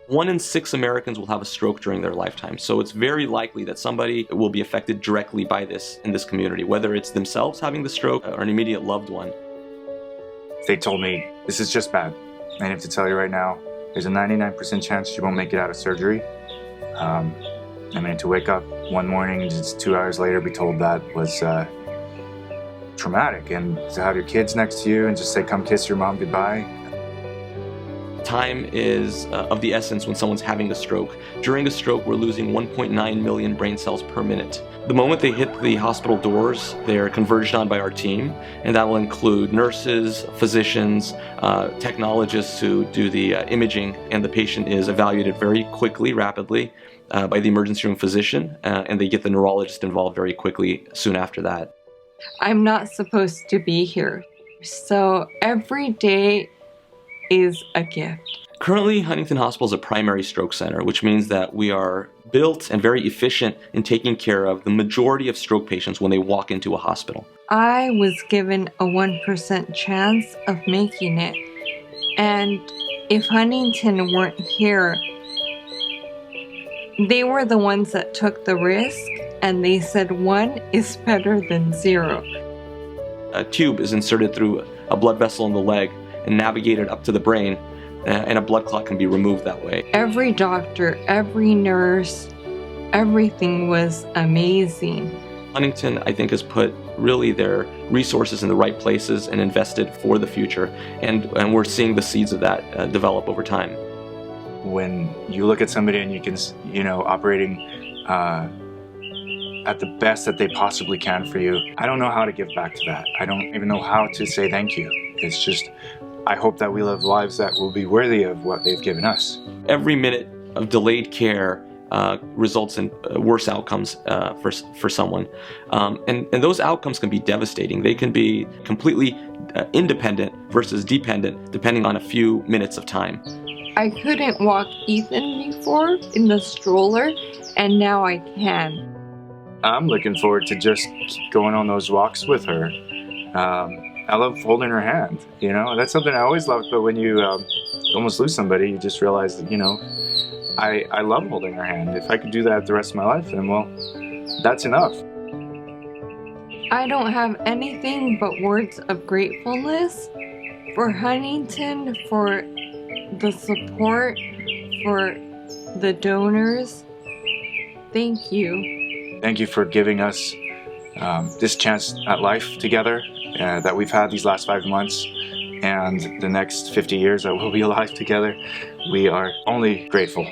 1 in 6 Americans will have a stroke during their lifetime, so it's very likely that somebody will be affected directly by this in this community, whether it's themselves having the stroke or an immediate loved one. They told me, this is just bad. I have to tell you right now, there's a 99% chance you won't make it out of surgery. To wake up one morning and just 2 hours later be told that was traumatic, and to have your kids next to you and just say, come kiss your mom goodbye. Time is of the essence when someone's having a stroke. During a stroke, we're losing 1.9 million brain cells per minute. The moment they hit the hospital doors, they're converged on by our team, and that will include nurses, physicians, technologists who do the imaging, and the patient is evaluated very quickly, rapidly, by the emergency room physician, and they get the neurologist involved very quickly soon after that. I'm not supposed to be here, so every day is a gift. Currently, Huntington Hospital is a primary stroke center, which means that we are built and very efficient in taking care of the majority of stroke patients when they walk into a hospital. I was given a 1% chance of making it, and if Huntington weren't here, they were the ones that took the risk, and they said 1 is better than 0. A tube is inserted through a blood vessel in the leg and navigated up to the brain, and a blood clot can be removed that way. Every doctor, every nurse, everything was amazing. Huntington, I think, has put really their resources in the right places and invested for the future, and we're seeing the seeds of that develop over time. When you look at somebody and you can, operating at the best that they possibly can for you, I don't know how to give back to that. I don't even know how to say thank you. It's just, I hope that we live lives that will be worthy of what they've given us. Every minute of delayed care results in worse outcomes for someone. And those outcomes can be devastating. They can be completely independent versus dependent, depending on a few minutes of time. I couldn't walk Ethan before in the stroller, and now I can. I'm looking forward to just going on those walks with her. I love holding her hand, That's something I always loved, but when you almost lose somebody, you just realize that, I love holding her hand. If I could do that the rest of my life, then, well, that's enough. I don't have anything but words of gratefulness for Huntington, for the support, for the donors. Thank you. Thank you for giving us this chance at life together that we've had these last 5 months, and the next 50 years that we'll be alive together. We are only grateful.